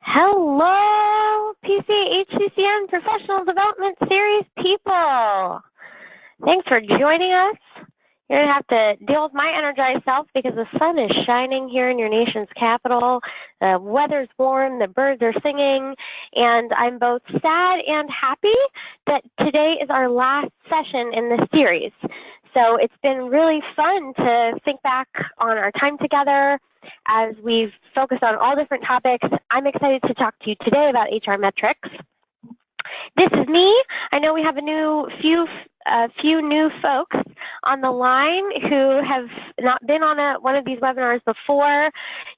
Hello, PCA HCCN Professional Development Series people. Thanks for joining us. You're going to have to deal with my energized self because the sun is shining here in your nation's capital. The weather's warm, the birds are singing, and I'm both sad and happy that today is our last session in this series. So it's been really fun to think back on our time together as we've focused on all different topics. I'm excited to talk to you today about HR metrics. This is me. I know we have a few new folks on the line who have not been on one of these webinars before.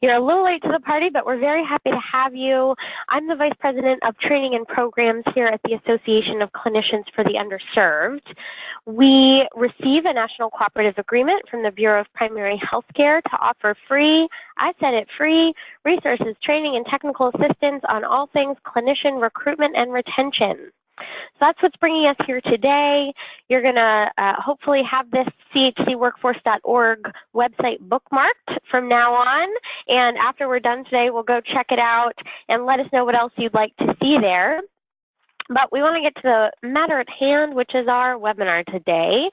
You're a little late to the party, but we're very happy to have you. I'm the Vice President of Training and Programs here at the Association of Clinicians for the Underserved. We receive a national cooperative agreement from the Bureau of Primary Health Care to offer free, I said it, free resources, training, and technical assistance on all things clinician recruitment and retention. So that's what's bringing us here today. You're going to hopefully have this chcworkforce.org website bookmarked from now on. And after we're done today, we'll go check it out and let us know what else you'd like to see there. But we want to get to the matter at hand, which is our webinar today.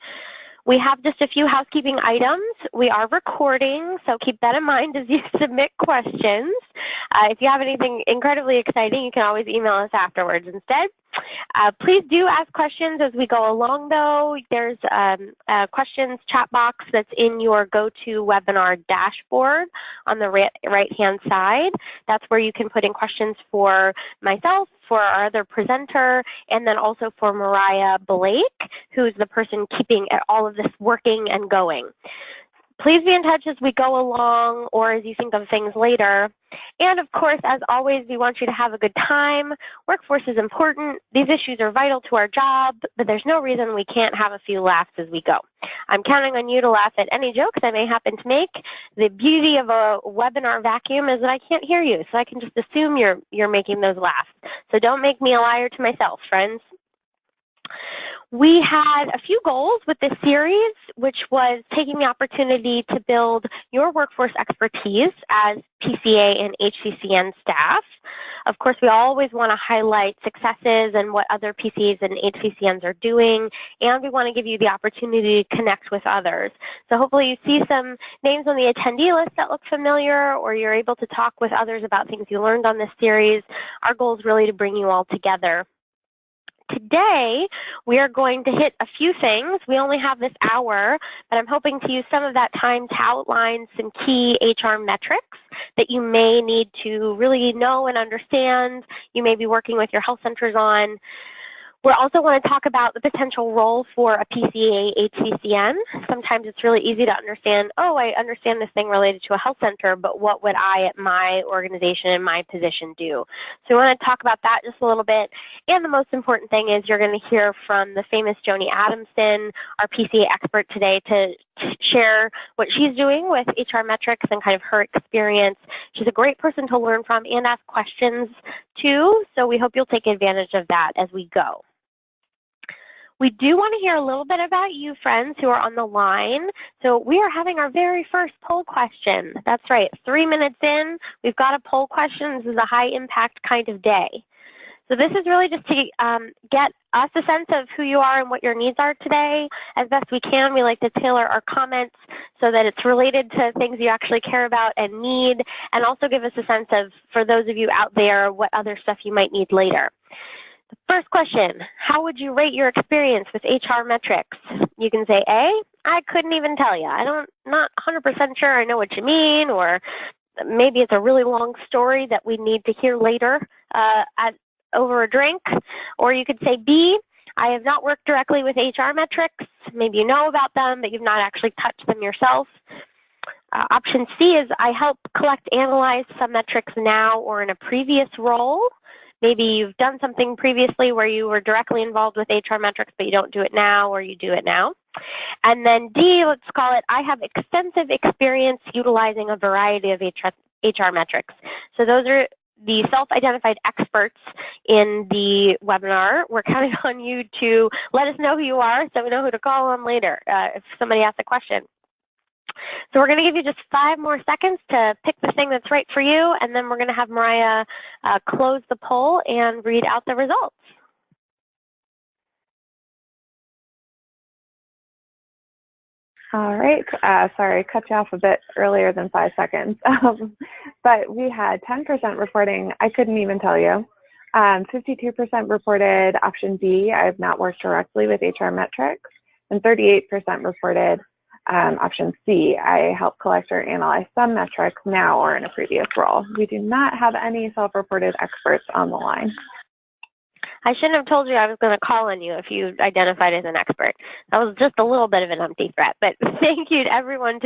We have just a few housekeeping items. We are recording, so keep that in mind as you submit questions. If you have anything incredibly exciting, you can always email us afterwards instead. Please do ask questions as we go along, though. There's a questions chat box that's in your GoToWebinar dashboard on the right-hand side. That's where you can put in questions for myself, for our other presenter, and then also for Mariah Blake, who's the person keeping all of this working and going. Please be in touch as we go along or as you think of things later. And of course, as always, we want you to have a good time. Workforce is important. These issues are vital to our job, but there's no reason we can't have a few laughs as we go. I'm counting on you to laugh at any jokes I may happen to make. The beauty of a webinar vacuum is that I can't hear you, so I can just assume you're making those laughs. So don't make me a liar to myself, friends. We had a few goals with this series, which was taking the opportunity to build your workforce expertise as PCA and HCCN staff. Of course, we always want to highlight successes and what other PCAs and HCCNs are doing, and we want to give you the opportunity to connect with others. So hopefully you see some names on the attendee list that look familiar, or you're able to talk with others about things you learned on this series. Our goal is really to bring you all together. Today, we are going to hit a few things. We only have this hour, but I'm hoping to use some of that time to outline some key HR metrics that you may need to really know and understand. You may be working with your health centers on. We also want to talk about the potential role for a PCA HCCN. Sometimes it's really easy to understand, oh, I understand this thing related to a health center, but what would I at my organization and my position do? So we want to talk about that just a little bit. And the most important thing is you're going to hear from the famous Joni Adamson, our PCA expert today, to share what she's doing with HR metrics and kind of her experience. She's a great person to learn from and ask questions to, so we hope you'll take advantage of that as we go. We do want to hear a little bit about you, friends, who are on the line. So we are having our very first poll question. That's right, 3 minutes in, we've got a poll question. This is a high-impact kind of day. So this is really just to get us a sense of who you are and what your needs are today. As best we can, we like to tailor our comments so that it's related to things you actually care about and need, and also give us a sense of, for those of you out there, what other stuff you might need later. The first question, how would you rate your experience with HR metrics? You can say A, I couldn't even tell you. Not 100% sure I know what you mean, or maybe it's a really long story that we need to hear later over a drink. Or you could say B, I have not worked directly with HR metrics. Maybe you know about them, but you've not actually touched them yourself. Option C is I help collect, analyze some metrics now or in a previous role. Maybe you've done something previously where you were directly involved with HR metrics, but you don't do it now, or you do it now. And then D, let's call it, I have extensive experience utilizing a variety of HR metrics. So those are the self-identified experts in the webinar. We're counting on you to let us know who you are so we know who to call on later if somebody asks a question. So we're going to give you just 5 more seconds to pick the thing that's right for you, and then we're going to have Mariah close the poll and read out the results. All right, sorry, cut you off a bit earlier than 5 seconds. But we had 10% reporting, I couldn't even tell you. 52% reported option B, I have not worked directly with HR metrics, and 38% reported option C, I help collect or analyze some metrics now or in a previous role. We do not have any self-reported experts on the line. I shouldn't have told you I was going to call on you if you identified as an expert. That was just a little bit of an empty threat, but thank you to everyone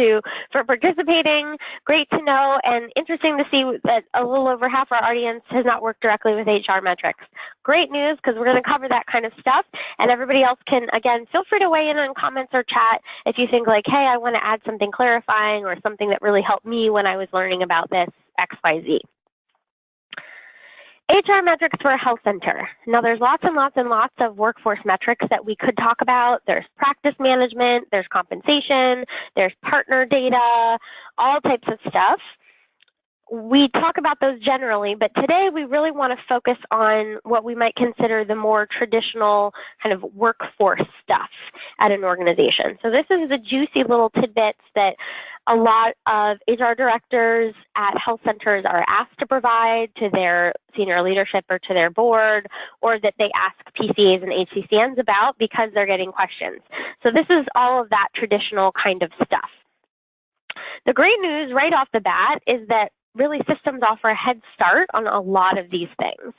for participating. Great to know, and interesting to see that a little over half our audience has not worked directly with HR metrics. Great news, because we're going to cover that kind of stuff, and everybody else can, again, feel free to weigh in on comments or chat if you think like, hey, I want to add something clarifying or something that really helped me when I was learning about this XYZ. HR metrics for a health center. Now there's lots and lots and lots of workforce metrics that we could talk about. There's practice management, there's compensation, there's partner data, all types of stuff. We talk about those generally, but today we really want to focus on what we might consider the more traditional kind of workforce stuff at an organization. So this is the juicy little tidbits that a lot of HR directors at health centers are asked to provide to their senior leadership or to their board, or that they ask PCAs and HCCNs about because they're getting questions. So this is all of that traditional kind of stuff. The great news right off the bat is that really systems offer a head start on a lot of these things.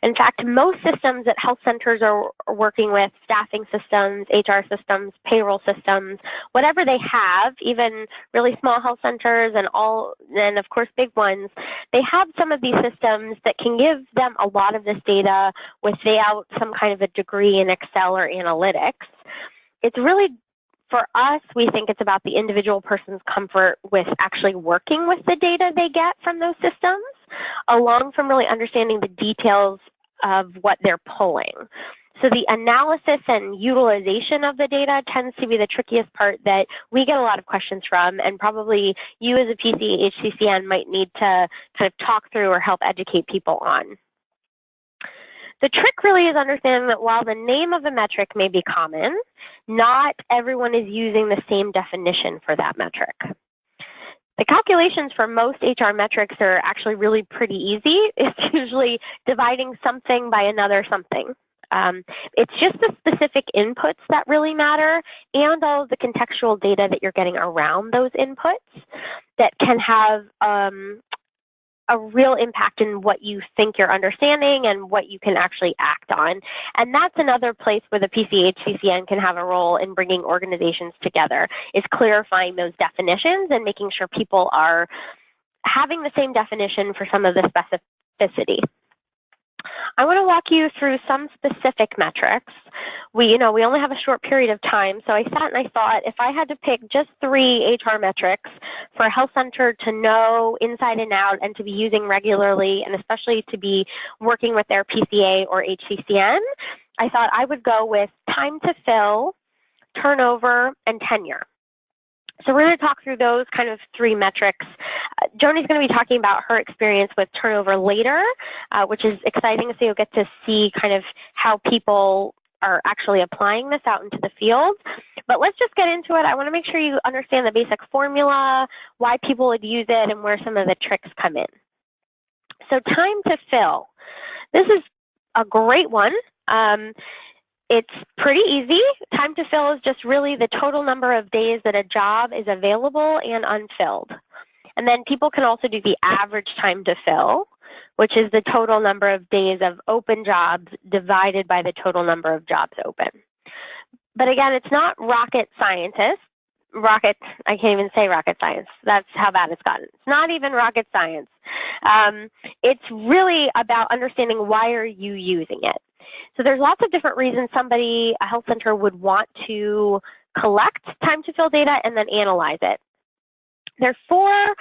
In fact, most systems that health centers are working with, staffing systems, HR systems, payroll systems, whatever they have, even really small health centers and of course big ones, they have some of these systems that can give them a lot of this data without some kind of a degree in Excel or analytics. It's really, for us, we think it's about the individual person's comfort with actually working with the data they get from those systems, along from really understanding the details of what they're pulling. So the analysis and utilization of the data tends to be the trickiest part that we get a lot of questions from, and probably you as a PCA HCCN might need to kind of talk through or help educate people on. The trick really is understanding that while the name of a metric may be common, not everyone is using the same definition for that metric. The calculations for most HR metrics are actually really pretty easy. It's usually dividing something by another something. It's just the specific inputs that really matter, and all of the contextual data that you're getting around those inputs that can have a real impact in what you think you're understanding and what you can actually act on. And that's another place where the PCA HCCN can have a role in bringing organizations together, is clarifying those definitions and making sure people are having the same definition for some of the specificity. I want to walk you through some specific metrics. We only have a short period of time, so I sat and I thought if I had to pick just 3 HR metrics for a health center to know inside and out and to be using regularly, and especially to be working with their PCA or HCCN, I thought I would go with time to fill, turnover, and tenure. So we're going to talk through those kind of 3 metrics. Joni's going to be talking about her experience with turnover later, which is exciting. So you'll get to see kind of how people are actually applying this out into the field. But let's just get into it. I want to make sure you understand the basic formula, why people would use it, and where some of the tricks come in. So time to fill. This is a great one. It's pretty easy. Time to fill is just really the total number of days that a job is available and unfilled. And then people can also do the average time to fill, which is the total number of days of open jobs divided by the total number of jobs open. But again, it's not rocket scientist. I can't even say rocket science. That's how bad it's gotten. It's not even rocket science. It's really about understanding why are you using it. So there's lots of different reasons a health center would want to collect time to fill data and then analyze it. There's 4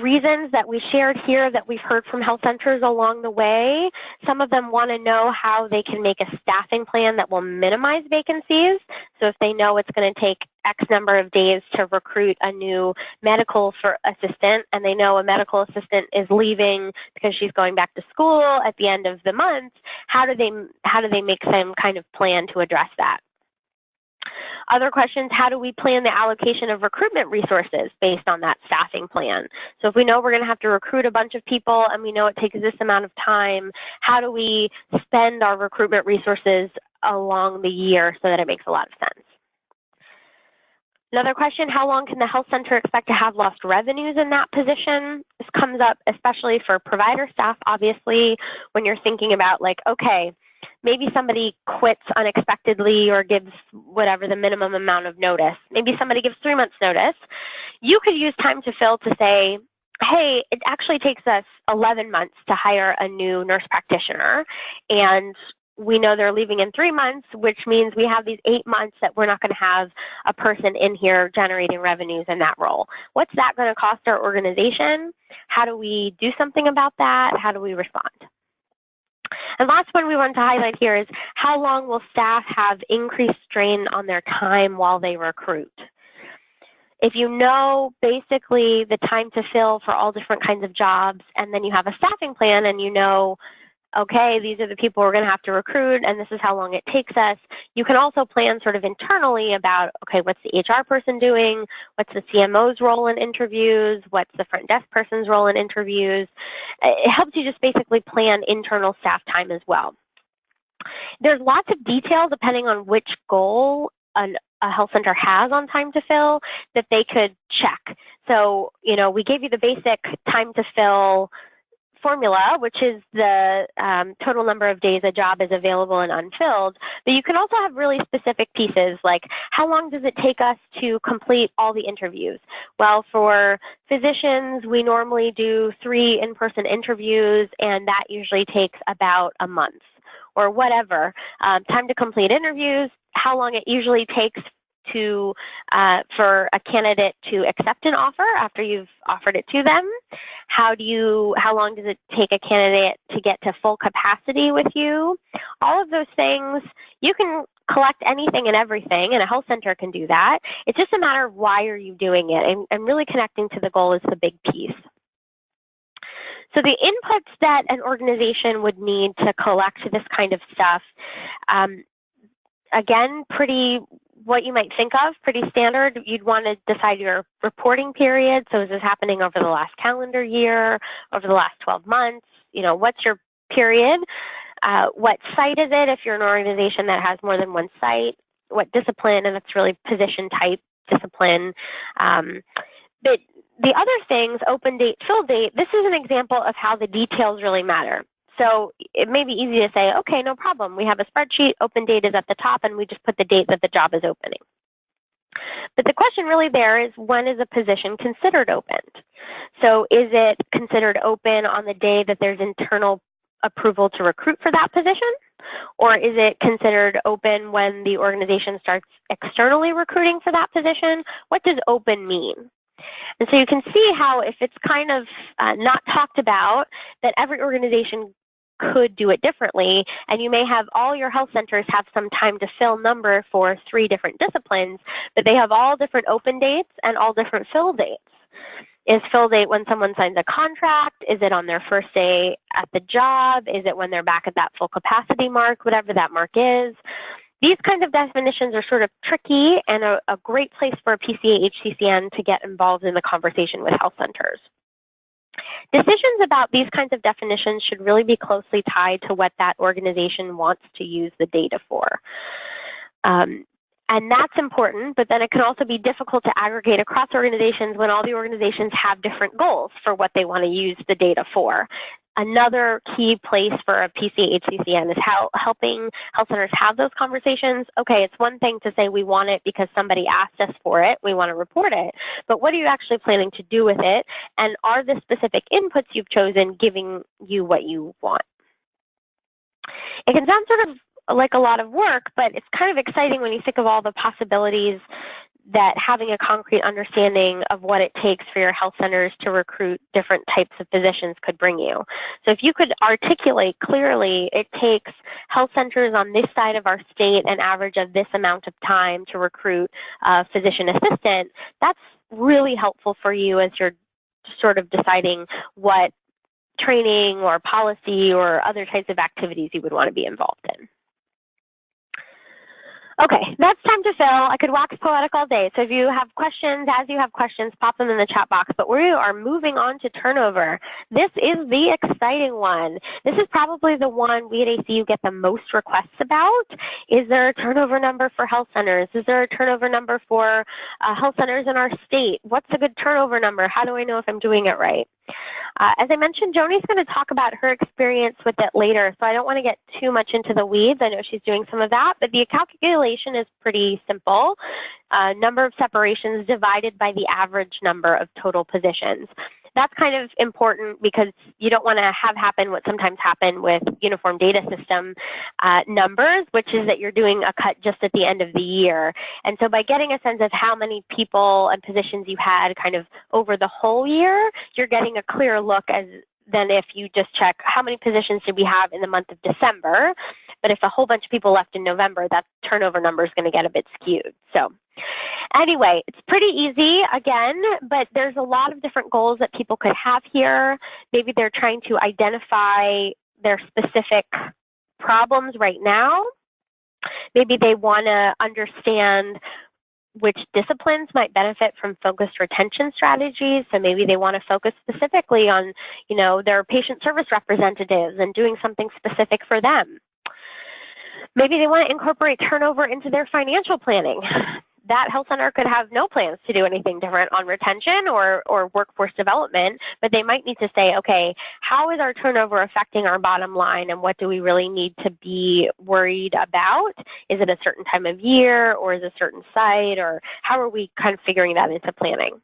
reasons that we shared here that we've heard from health centers along the way Some of them want to know how they can make a staffing plan that will minimize vacancies. So if they know it's going to take X number of days to recruit a new medical assistant, and they know a medical assistant is leaving because she's going back to school at the end of the month, how do they make some kind of plan to address that? Other questions, how do we plan the allocation of recruitment resources based on that staffing plan? So if we know we're going to have to recruit a bunch of people and we know it takes this amount of time, how do we spend our recruitment resources along the year so that it makes a lot of sense? Another question, how long can the health center expect to have lost revenues in that position? This comes up especially for provider staff, obviously, when you're thinking about like, okay, maybe somebody quits unexpectedly or gives whatever the minimum amount of notice. Maybe somebody gives 3 months notice. You could use time to fill to say, hey, it actually takes us 11 months to hire a new nurse practitioner, and we know they're leaving in 3 months, which means we have these 8 months that we're not going to have a person in here generating revenues in that role. What's that going to cost our organization? How do we do something about that? How do we respond? And last one we want to highlight here is how long will staff have increased strain on their time while they recruit? If you know basically the time to fill for all different kinds of jobs, and then you have a staffing plan and you know, okay, these are the people we're going to have to recruit and this is how long it takes us, you can also plan sort of internally about, okay, what's the HR person doing? What's the CMO's role in interviews? What's the front desk person's role in interviews? It helps you just basically plan internal staff time as well. There's lots of detail depending on which goal a health center has on time to fill that they could check. So, you know, we gave you the basic time to fill formula, which is the total number of days a job is available and unfilled, but you can also have really specific pieces like how long does it take us to complete all the interviews? Well, for physicians, we normally do 3 in-person interviews, and that usually takes about a month or whatever. Time to complete interviews, how long it usually takes to for a candidate to accept an offer after you've offered it to them. How long does it take a candidate to get to full capacity with you? All of those things, you can collect anything and everything, and a health center can do that. It's just a matter of why are you doing it, and really connecting to the goal is the big piece. So the inputs that an organization would need to collect this kind of stuff, again, what you might think of, pretty standard. You'd want to decide your reporting period. So is this happening over the last calendar year, over the last 12 months? You know, what's your period? What site is it if you're an organization that has more than one site? What discipline, and that's really position type discipline. But the other things, open date, fill date, this is an example of how the details really matter. So it may be easy to say, okay, no problem. We have a spreadsheet, open date is at the top, and we just put the date that the job is opening. But the question really there is, when is a position considered opened? So is it considered open on the day that there's internal approval to recruit for that position? Or is it considered open when the organization starts externally recruiting for that position? What does open mean? And so you can see how if it's kind of not talked about, that every organization could do it differently, and you may have all your health centers have some time to fill number for 3 different disciplines, but they have all different open dates and all different fill dates. Is fill date when someone signs a contract? Is it on their first day at the job? Is it when they're back at that full capacity mark, whatever that mark is? These kinds of definitions are sort of tricky and a great place for a PCA HCCN to get involved in the conversation with health centers. Decisions about these kinds of definitions should really be closely tied to what that organization wants to use the data for. And that's important, but then it can also be difficult to aggregate across organizations when all the organizations have different goals for what they want to use the data for. Another key place for a PCA HCCN is helping health centers have those conversations. Okay, it's one thing to say we want it because somebody asked us for it, we want to report it, but what are you actually planning to do with it? And are the specific inputs you've chosen giving you what you want? It can sound sort of like a lot of work, but it's kind of exciting when you think of all the possibilities that having a concrete understanding of what it takes for your health centers to recruit different types of positions could bring you. So if you could articulate clearly, it takes health centers on this side of our state an average of this amount of time to recruit a physician assistant, that's really helpful for you as you're sort of deciding what training or policy or other types of activities you would want to be involved in. Okay, that's time to fill. I could wax poetic all day. So if you have questions, as you have questions, pop them in the chat box. But we are moving on to turnover. This is the exciting one. This is probably the one we at ACU get the most requests about. Is there a turnover number for health centers? Is there a turnover number for health centers in our state? What's a good turnover number? How do I know if I'm doing it right? As I mentioned, Joni's going to talk about her experience with it later, so I don't want to get too much into the weeds. I know she's doing some of that, but the calculation is pretty simple. Number of separations divided by the average number of total positions. That's kind of important because you don't want to have happen what sometimes happen with uniform data system numbers, which is that you're doing a cut just at the end of the year. And so by getting a sense of how many people and positions you had kind of over the whole year, you're getting a clear look than if you just check how many positions did we have in the month of December. But if a whole bunch of people left in November, that turnover number is going to get a bit skewed. So anyway, it's pretty easy again, but there's a lot of different goals that people could have here. Maybe they're trying to identify their specific problems right now. Maybe they want to understand which disciplines might benefit from focused retention strategies. So maybe they want to focus specifically on, their patient service representatives and doing something specific for them. Maybe they want to incorporate turnover into their financial planning. That health center could have no plans to do anything different on retention or workforce development, but they might need to say, okay, how is our turnover affecting our bottom line and what do we really need to be worried about? Is it a certain time of year or is it a certain site, or how are we kind of figuring that into planning?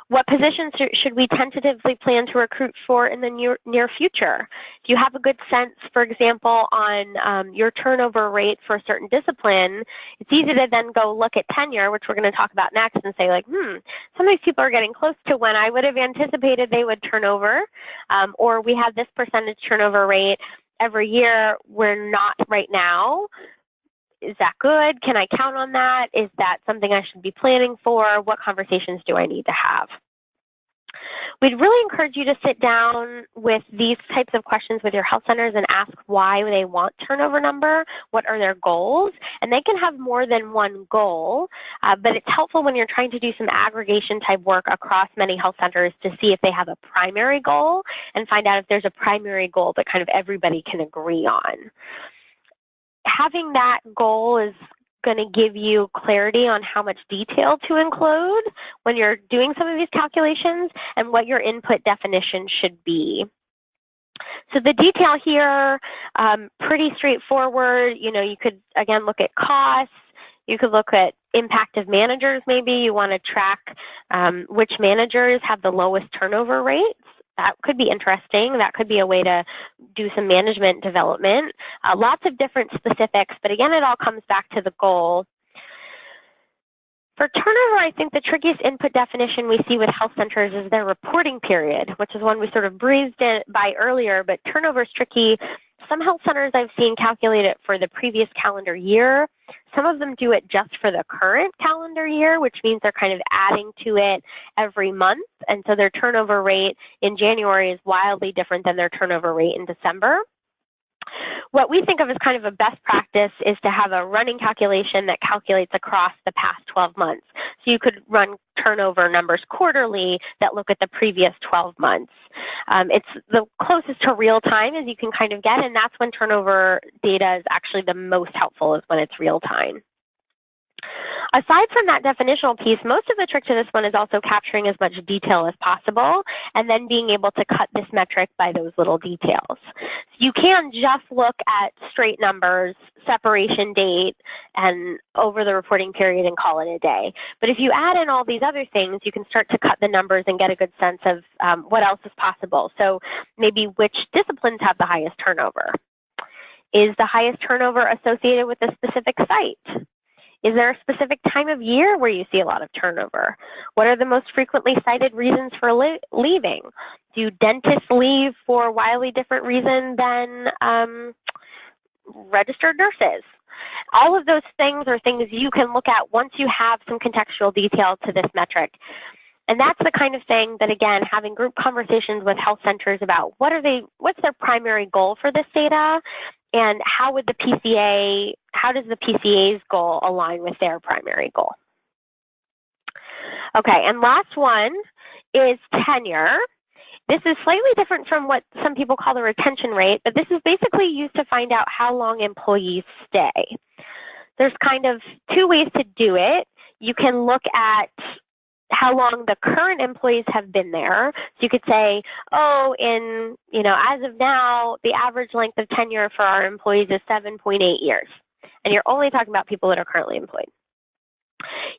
What positions should we tentatively plan to recruit for in the near future? Do you have a good sense, for example, on your turnover rate for a certain discipline? It's easy to then go look at tenure, which we're going to talk about next, and say like, some of these people are getting close to when I would have anticipated they would turn over, or we have this percentage turnover rate every year. We're not right now. Is that good? Can I count on that? Is that something I should be planning for? What conversations do I need to have? We'd really encourage you to sit down with these types of questions with your health centers and ask why they want turnover number, what are their goals, and they can have more than one goal, but it's helpful when you're trying to do some aggregation type work across many health centers to see if they have a primary goal and find out if there's a primary goal that kind of everybody can agree on. Having that goal is going to give you clarity on how much detail to include when you're doing some of these calculations and what your input definition should be. So the detail here, pretty straightforward. You could, again, look at costs. You could look at impact of managers maybe. You want to track which managers have the lowest turnover rates. That could be interesting. That could be a way to do some management development. Lots of different specifics, but again, it all comes back to the goal. For turnover, I think the trickiest input definition we see with health centers is their reporting period, which is one we sort of breezed by earlier, but turnover is tricky. Some health centers I've seen calculate it for the previous calendar year. Some of them do it just for the current calendar year, which means they're kind of adding to it every month. And so their turnover rate in January is wildly different than their turnover rate in December. What we think of as kind of a best practice is to have a running calculation that calculates across the past 12 months. So you could run turnover numbers quarterly that look at the previous 12 months. It's the closest to real time as you can kind of get, and that's when turnover data is actually the most helpful, is when it's real time. Aside from that definitional piece, most of the trick to this one is also capturing as much detail as possible and then being able to cut this metric by those little details. You can just look at straight numbers, separation date, and over the reporting period and call it a day. But if you add in all these other things, you can start to cut the numbers and get a good sense of what else is possible. So maybe which disciplines have the highest turnover? Is the highest turnover associated with a specific site? Is there a specific time of year where you see a lot of turnover? What are the most frequently cited reasons for leaving? Do dentists leave for wildly different reasons than registered nurses? All of those things are things you can look at once you have some contextual detail to this metric. And that's the kind of thing that, again, having group conversations with health centers about what's their primary goal for this data, and how does the PCA's goal align with their primary goal? Okay, and last one is tenure. This is slightly different from what some people call the retention rate, but this is basically used to find out how long employees stay. There's kind of two ways to do it. You can look at how long the current employees have been there. So you could say, oh, as of now, the average length of tenure for our employees is 7.8 years. And you're only talking about people that are currently employed.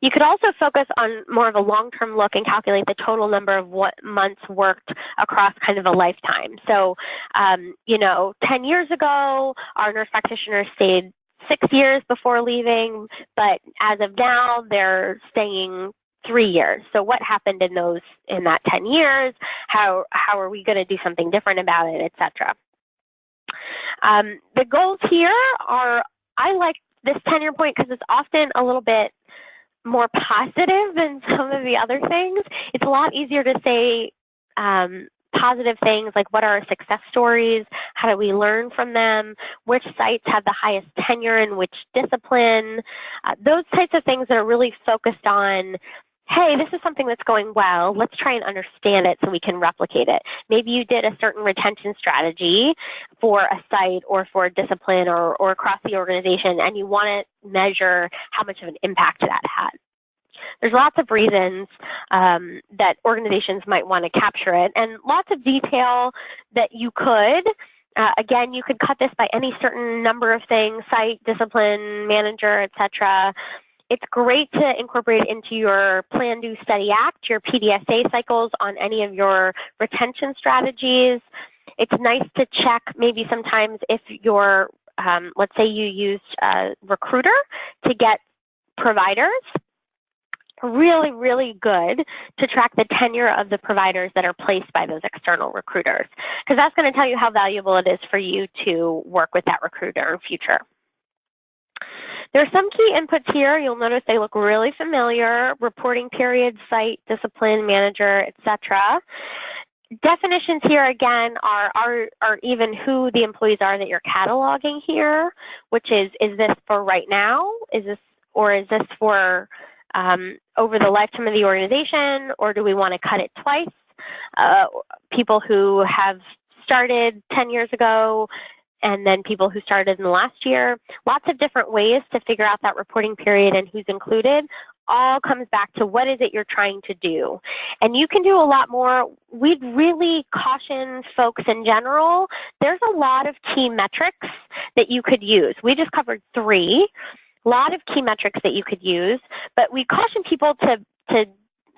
You could also focus on more of a long-term look and calculate the total number of months worked across kind of a lifetime. So, 10 years ago, our nurse practitioners stayed 6 years before leaving, but as of now, they're staying 3 years. So what happened in that 10 years? How are we going to do something different about it, et cetera? The goals here are, I like this tenure point because it's often a little bit more positive than some of the other things. It's a lot easier to say positive things like what are our success stories, how do we learn from them, which sites have the highest tenure in which discipline, those types of things that are really focused on, hey, this is something that's going well, let's try and understand it so we can replicate it. Maybe you did a certain retention strategy for a site or for a discipline or across the organization, and you want to measure how much of an impact that had. There's lots of reasons that organizations might want to capture it, and lots of detail that you could. Again, you could cut this by any certain number of things, site, discipline, manager, et cetera. It's great to incorporate it into your Plan, Do, Study, Act, your PDSA cycles on any of your retention strategies. It's nice to check maybe sometimes if you're, let's say you used a recruiter to get providers. Really, really good to track the tenure of the providers that are placed by those external recruiters, because that's going to tell you how valuable it is for you to work with that recruiter in future. There are some key inputs here. You'll notice they look really familiar: reporting period, site, discipline, manager, etc. Definitions here again are even who the employees are that you're cataloging here, which is this for right now? Is this for over the lifetime of the organization, or do we want to cut it twice? People who have started 10 years ago and then people who started in the last year. Lots of different ways to figure out that reporting period and who's included. All comes back to what is it you're trying to do. And you can do a lot more. We'd really caution folks in general. There's a lot of key metrics that you could use. We just covered 3. A lot of key metrics that you could use, but we caution people to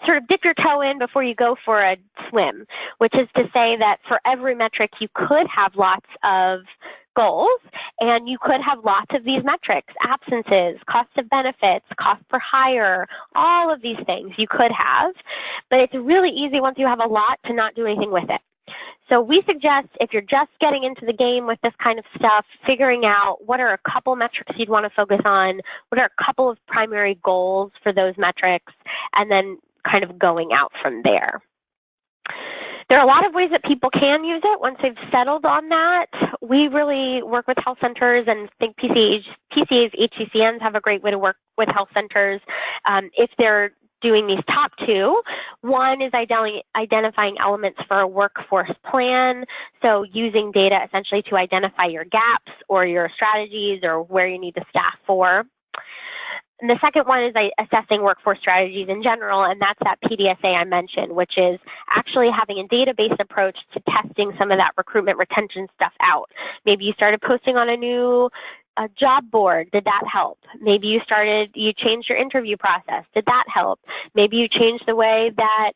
sort of dip your toe in before you go for a swim, which is to say that for every metric you could have lots of goals and you could have lots of these metrics: absences, cost of benefits, cost per hire, all of these things you could have, but it's really easy once you have a lot to not do anything with it. So we suggest, if you're just getting into the game with this kind of stuff, figuring out what are a couple metrics you'd want to focus on, what are a couple of primary goals for those metrics, and then kind of going out from there. There are a lot of ways that people can use it once they've settled on that. We really work with health centers and think PCAs, HCCNs have a great way to work with health centers if they're doing these top 2. One is identifying elements for a workforce plan, so using data essentially to identify your gaps or your strategies or where you need to staff for. And the second one is assessing workforce strategies in general, and that's that PDSA I mentioned, which is actually having a database approach to testing some of that recruitment retention stuff out. Maybe you started posting on a new a job board. Did that help? Maybe you changed your interview process. Did that help? Maybe you changed the way that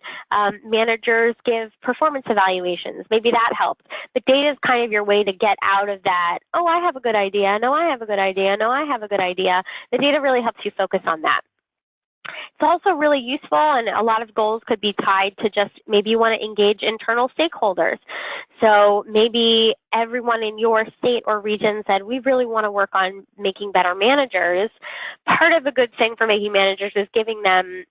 managers give performance evaluations. Maybe that helped. But data is kind of your way to get out of that, oh, I have a good idea. No, I have a good idea. No, I have a good idea. The data really helps you focus on that. It's also really useful, and a lot of goals could be tied to just maybe you want to engage internal stakeholders. So maybe everyone in your state or region said, we really want to work on making better managers. Part of a good thing for making managers is giving them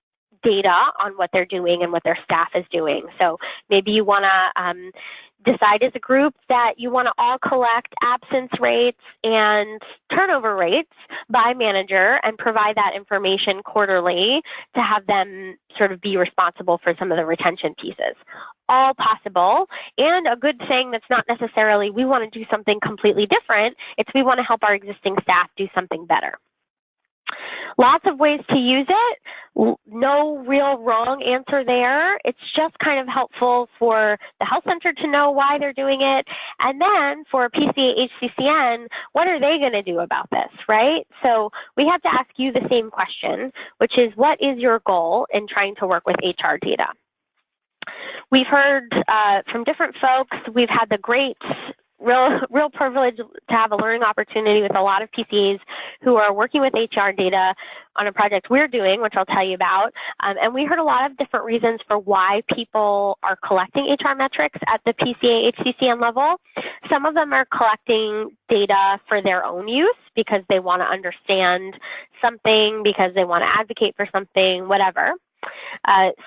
data on what they're doing and what their staff is doing. So maybe you want to decide as a group that you want to all collect absence rates and turnover rates by manager and provide that information quarterly to have them sort of be responsible for some of the retention pieces. All possible, and a good thing that's not necessarily we want to do something completely different, it's we want to help our existing staff do something better. Lots of ways to use it. No real wrong answer there. It's just kind of helpful for the health center to know why they're doing it. And then for PCA, HCCN, what are they going to do about this, right? So we have to ask you the same question, which is what is your goal in trying to work with HR data? We've heard from different folks. We've had the great real privilege to have a learning opportunity with a lot of PCAs who are working with HR data on a project we're doing, which I'll tell you about. And we heard a lot of different reasons for why people are collecting HR metrics at the PCA, HCCN level. Some of them are collecting data for their own use because they want to understand something, because they want to advocate for something, whatever.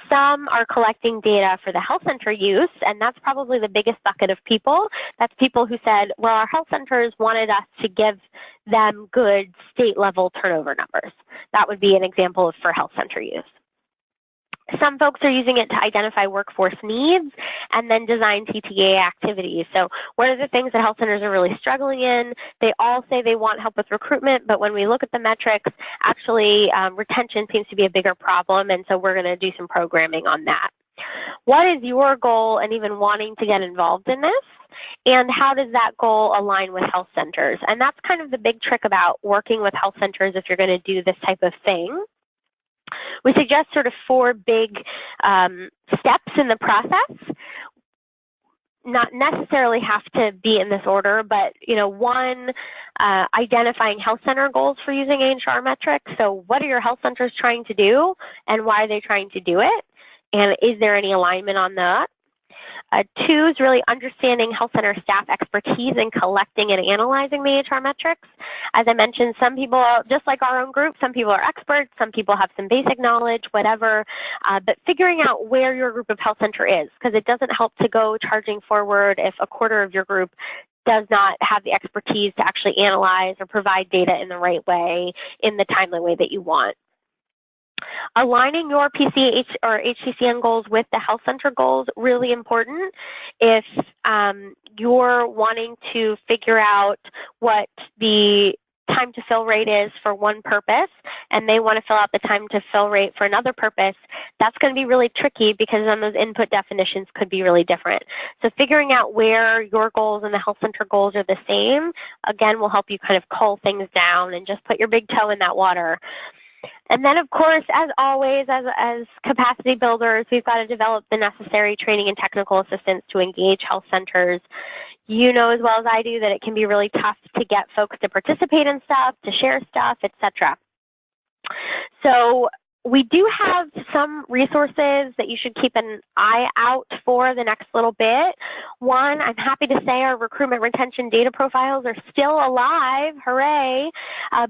Some are collecting data for the health center use, and that's probably the biggest bucket of people. That's people who said, well, our health centers wanted us to give them good state-level turnover numbers. That would be an example for health center use. Some folks are using it to identify workforce needs and then design TTA activities. So what are the things that health centers are really struggling in? They all say they want help with recruitment, but when we look at the metrics, actually retention seems to be a bigger problem, and so we're going to do some programming on that. What is your goal in even wanting to get involved in this? And how does that goal align with health centers? And that's kind of the big trick about working with health centers if you're going to do this type of thing. We suggest sort of 4 big steps in the process. Not necessarily have to be in this order, but, you know, 1, identifying health center goals for using HR metrics. So what are your health centers trying to do, and why are they trying to do it? And is there any alignment on that? 2 is really understanding health center staff expertise in collecting and analyzing the HR metrics. As I mentioned, some people, just like our own group, some people are experts, some people have some basic knowledge, whatever, but figuring out where your group of health center is, because it doesn't help to go charging forward if a quarter of your group does not have the expertise to actually analyze or provide data in the right way, in the timely way that you want. Aligning your PCA or HCCN goals with the health center goals, really important. If you're wanting to figure out what the time to fill rate is for one purpose, and they want to fill out the time to fill rate for another purpose, that's going to be really tricky because then those input definitions could be really different. So figuring out where your goals and the health center goals are the same, again, will help you kind of cull things down and just put your big toe in that water. And then, of course, as always, as capacity builders, we've got to develop the necessary training and technical assistance to engage health centers. You know as well as I do that it can be really tough to get folks to participate in stuff, to share stuff, etc. So we do have some resources that you should keep an eye out for the next little bit. 1, I'm happy to say our recruitment retention data profiles are still alive, hooray.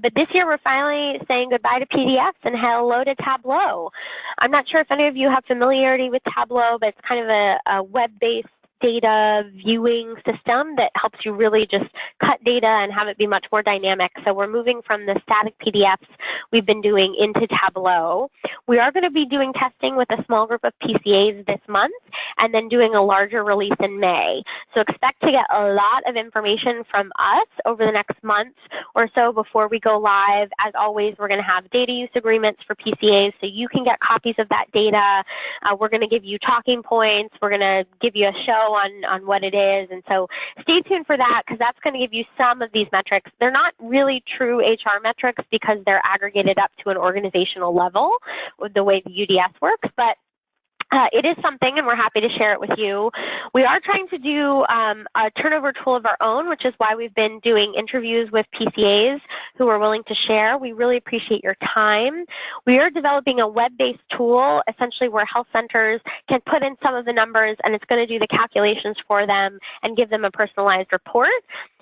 But this year we're finally saying goodbye to PDFs and hello to Tableau. I'm not sure if any of you have familiarity with Tableau, but it's kind of a web-based data viewing system that helps you really just cut data and have it be much more dynamic. So we're moving from the static PDFs we've been doing into Tableau. We are going to be doing testing with a small group of PCAs this month, and then doing a larger release in May. So expect to get a lot of information from us over the next month or so before we go live. As always, we're going to have data use agreements for PCAs so you can get copies of that data. We're going to give you talking points. We're going to give you a show on what it is. And so stay tuned for that, because that's going to give you some of these metrics. They're not really true HR metrics because they're aggregated up to an organizational level with the way the UDS works, but it is something, and we're happy to share it with you. We are trying to do a turnover tool of our own, which is why we've been doing interviews with PCAs who are willing to share. We really appreciate your time. We are developing a web-based tool, essentially where health centers can put in some of the numbers, and it's going to do the calculations for them and give them a personalized report.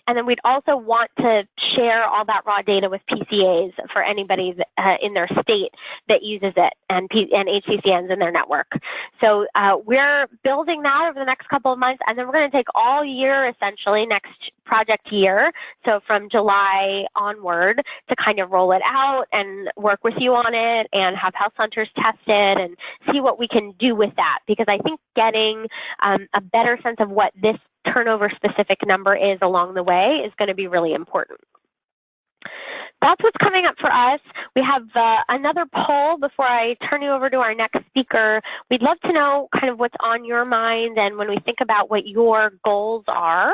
And then we'd also want to share all that raw data with PCAs for anybody in their state that uses it, and HCCNs in their network. So we're building that over the next couple of months, and then we're going to take all year, essentially, next project year, so from July onward, to kind of roll it out and work with you on it and have health centers test it and see what we can do with that, because I think getting a better sense of what this turnover specific number is along the way is going to be really important. That's what's coming up for us. We have another poll before I turn you over to our next speaker. We'd love to know kind of what's on your mind, and when we think about what your goals are,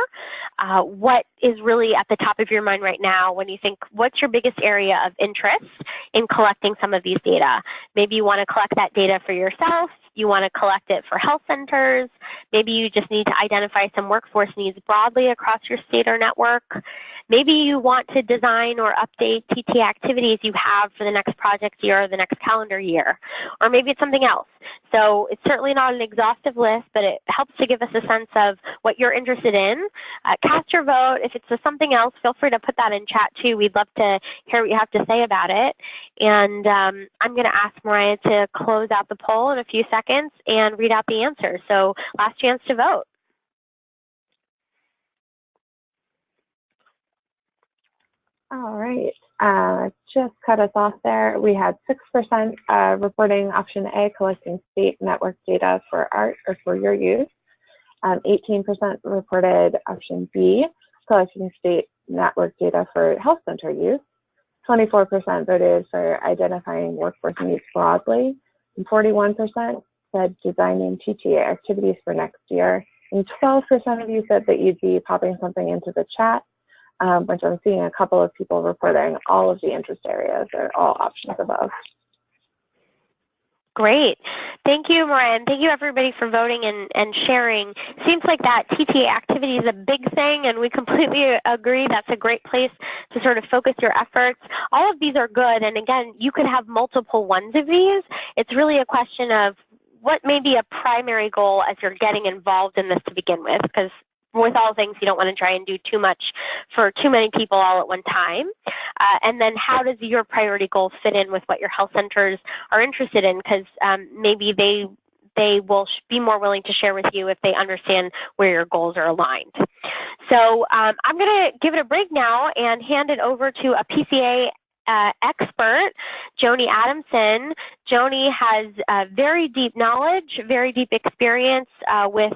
what is really at the top of your mind right now when you think, what's your biggest area of interest in collecting some of these data? Maybe you want to collect that data for yourself. You want to collect it for health centers. Maybe you just need to identify some workforce needs broadly across your state or network. Maybe you want to design or update TTA activities you have for the next project year or the next calendar year. Or maybe it's something else. So it's certainly not an exhaustive list, but it helps to give us a sense of what you're interested in. Cast your vote. If it's something else, feel free to put that in chat too. We'd love to hear what you have to say about it. And I'm going to ask Mariah to close out the poll in a few seconds and read out the answers. So last chance to vote. All right, just cut us off there. We had 6% reporting option A, collecting state network data for art or for your use. 18% reported option B, collecting state network data for health center use. 24% voted for identifying workforce needs broadly, and 41% said designing TTA activities for next year. And 12% of you said that you'd be popping something into the chat, which I'm seeing a couple of people reporting all of the interest areas or all options above. Great. Thank you, Mariah, and thank you everybody for voting and sharing. Seems like that TTA activity is a big thing, and we completely agree. That's a great place to sort of focus your efforts. All of these are good, and again, you could have multiple ones of these. It's really a question of what may be a primary goal as you're getting involved in this to begin with, because with all things, you don't want to try and do too much for too many people all at one time. And then how does your priority goal fit in with what your health centers are interested in? Because maybe they will be more willing to share with you if they understand where your goals are aligned. So I'm going to give it a break now and hand it over to a PCA expert, Joni Adamson. Joni has very deep knowledge, very deep experience with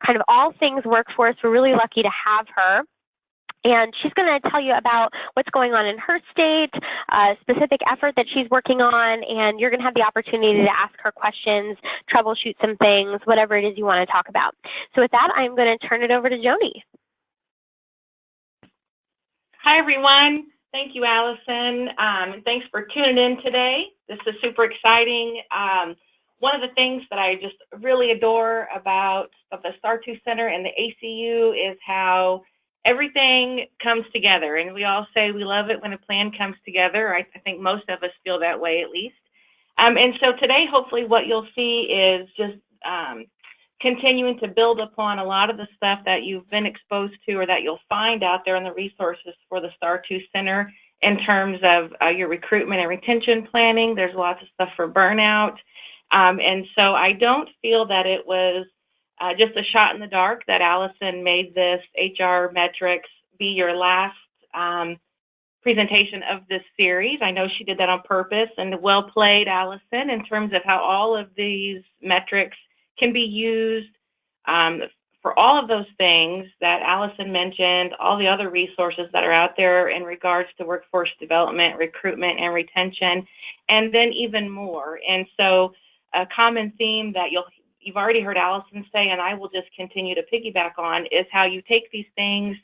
kind of all things workforce. We're really lucky to have her. And she's going to tell you about what's going on in her state, a specific effort that she's working on, and you're going to have the opportunity to ask her questions, troubleshoot some things, whatever it is you want to talk about. So with that, I'm going to turn it over to Joni. Hi, everyone. Thank you, Allison, and thanks for tuning in today. This is super exciting. One of the things that I just really adore about the STAR² Center and the ACU is how everything comes together. And we all say we love it when a plan comes together. I think most of us feel that way, at least. And so today, hopefully, what you'll see is just continuing to build upon a lot of the stuff that you've been exposed to or that you'll find out there in the resources for the STAR² Center in terms of your recruitment and retention planning. There's lots of stuff for burnout. And so I don't feel that it was just a shot in the dark that Allison made this HR metrics be your last presentation of this series. I know she did that on purpose, and well played, Allison, in terms of how all of these metrics can be used for all of those things that Allison mentioned, all the other resources that are out there in regards to workforce development, recruitment, and retention, and then even more. And so a common theme that you've already heard Allison say, and I will just continue to piggyback on, is how you take these things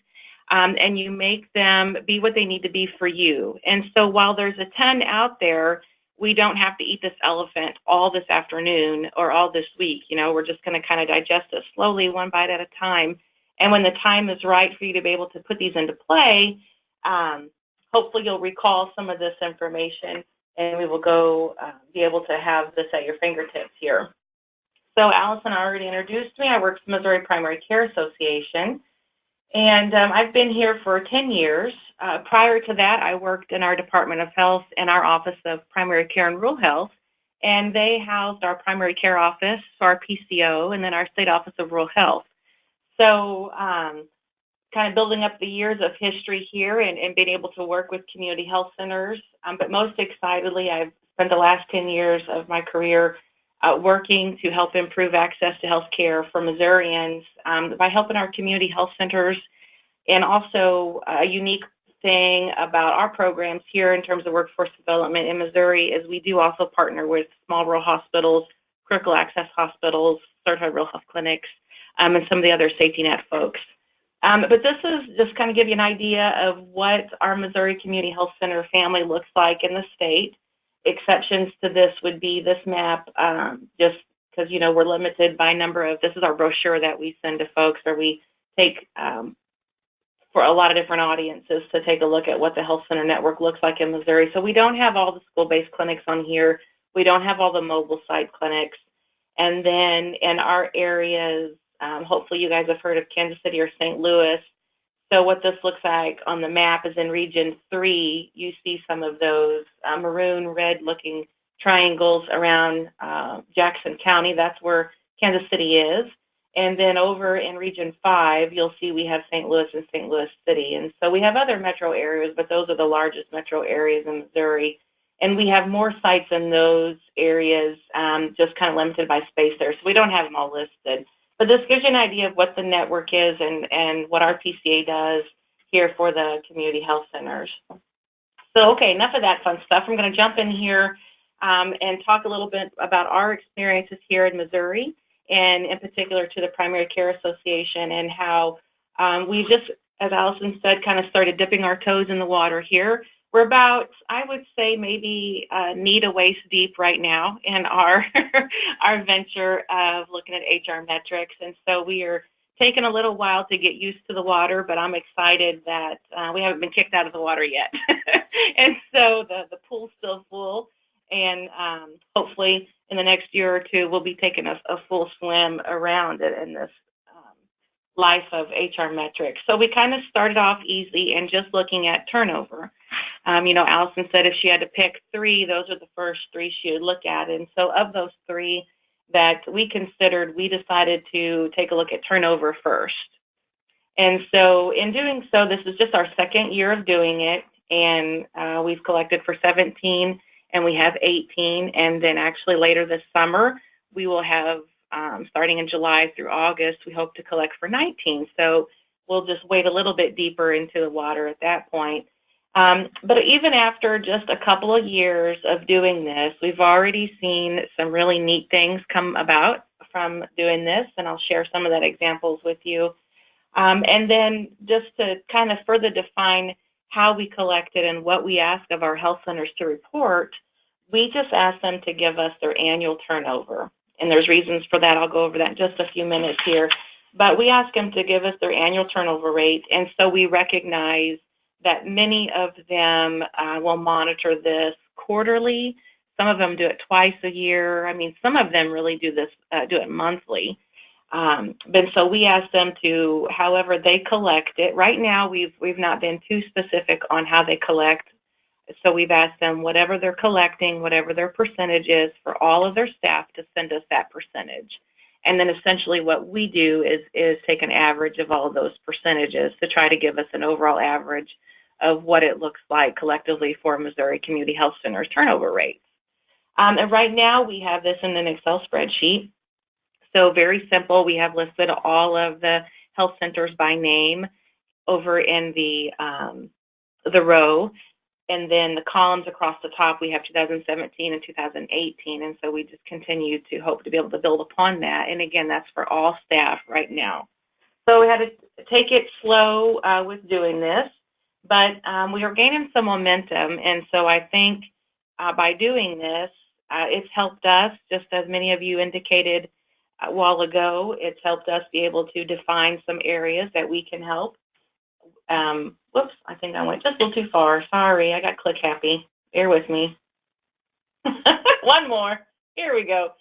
and you make them be what they need to be for you. And so while there's a ton out there, we don't have to eat this elephant all this afternoon or all this week. You know, we're just going to kind of digest it slowly, one bite at a time. And when the time is right for you to be able to put these into play, hopefully you'll recall some of this information, and we will go be able to have this at your fingertips here. So Allison already introduced me. I work for Missouri Primary Care Association, and I've been here for 10 years. Prior to that, I worked in our Department of Health and our Office of Primary Care and Rural Health, and they housed our primary care office, so our PCO, and then our State Office of Rural Health. So kind of building up the years of history here and being able to work with community health centers. But most excitedly, I've spent the last 10 years of my career working to help improve access to health care for Missourians by helping our community health centers. And also a unique thing about our programs here in terms of workforce development in Missouri is we do also partner with small rural hospitals, critical access hospitals, certified rural health clinics, and some of the other safety net folks. But this is just kind of give you an idea of what our Missouri Community Health Center family looks like in the state. Exceptions to this would be this map, just because, you know, we're limited by number of, this is our brochure that we send to folks, or we take for a lot of different audiences to take a look at what the health center network looks like in Missouri. So we don't have all the school-based clinics on here. We don't have all the mobile site clinics. And then in our areas, hopefully you guys have heard of Kansas City or St. Louis. So what this looks like on the map is in Region 3, you see some of those maroon red-looking triangles around Jackson County. That's where Kansas City is. And then over in Region 5, you'll see we have St. Louis and St. Louis City. And so we have other metro areas, but those are the largest metro areas in Missouri. And we have more sites in those areas, just kind of limited by space there. So we don't have them all listed. But this gives you an idea of what the network is and what our PCA does here for the community health centers. So, okay, enough of that fun stuff. I'm going to jump in here and talk a little bit about our experiences here in Missouri, and in particular to the Primary Care Association, and how we just, as Allison said, kind of started dipping our toes in the water here. We're about, I would say, maybe knee to waist deep right now in our our venture of looking at HR metrics. And so we are taking a little while to get used to the water, but I'm excited that we haven't been kicked out of the water yet. And so the pool's still full, and hopefully in the next year or two, we'll be taking a full swim around it in this life of HR metrics. So we kind of started off easy and just looking at turnover. You know, Allison said if she had to pick 3, those are the first 3 she would look at. And so of those 3 that we considered, we decided to take a look at turnover first. And so in doing so, this is just our second year of doing it. And we've collected for 17, and we have 18. And then actually later this summer, we will have, starting in July through August, we hope to collect for 19. So we'll just wade a little bit deeper into the water at that point. But even after just a couple of years of doing this, we've already seen some really neat things come about from doing this, and I'll share some of that examples with you. And then just to kind of further define how we collected and what we ask of our health centers to report, we just ask them to give us their annual turnover. And there's reasons for that. I'll go over that in just a few minutes here. But we ask them to give us their annual turnover rate, and so we recognize that many of them will monitor this quarterly. Some of them do it twice a year. I mean, some of them really do this, do it monthly. But so we ask them to, however they collect it. Right now, we've not been too specific on how they collect. So we've asked them whatever they're collecting, whatever their percentage is for all of their staff, to send us that percentage. And then essentially what we do is take an average of all of those percentages to try to give us an overall average of what it looks like collectively for Missouri Community Health Centers turnover rates. And right now we have this in an Excel spreadsheet. So very simple. We have listed all of the health centers by name over in the row. And then the columns across the top, we have 2017 and 2018. And so we just continue to hope to be able to build upon that. And again, that's for all staff right now. So we had to take it slow with doing this, but we are gaining some momentum. And so I think by doing this, it's helped us, just as many of you indicated a while ago, it's helped us be able to define some areas that we can help. Whoops, I think I went just a little too far. Sorry, I got click happy. Bear with me. One more. Here we go.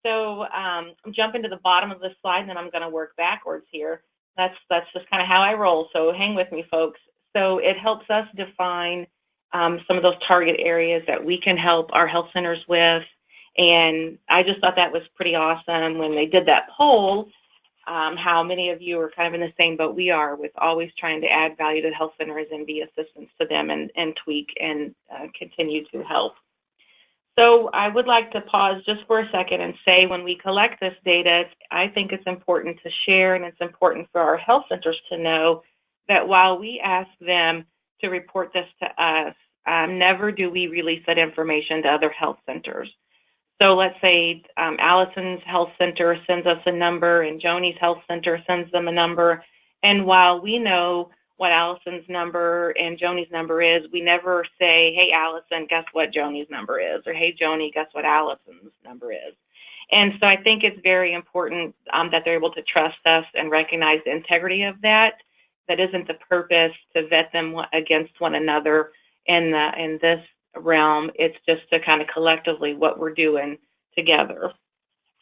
So I'm jumping to the bottom of the slide, and then I'm going to work backwards here. That's just kind of how I roll, so hang with me, folks. So it helps us define some of those target areas that we can help our health centers with. And I just thought that was pretty awesome when they did that poll, how many of you are kind of in the same boat we are with always trying to add value to health centers and be assistance to them and tweak and continue to help. So I would like to pause just for a second and say when we collect this data, I think it's important to share, and it's important for our health centers to know that while we ask them to report this to us, never do we release that information to other health centers. So let's say Allison's health center sends us a number and Joni's health center sends them a number. And while we know what Allison's number and Joni's number is, we never say, hey, Allison, guess what Joni's number is? Or hey, Joni, guess what Allison's number is? And so I think it's very important that they're able to trust us and recognize the integrity of that. That isn't the purpose to vet them against one another in this realm. It's just to kind of collectively what we're doing together.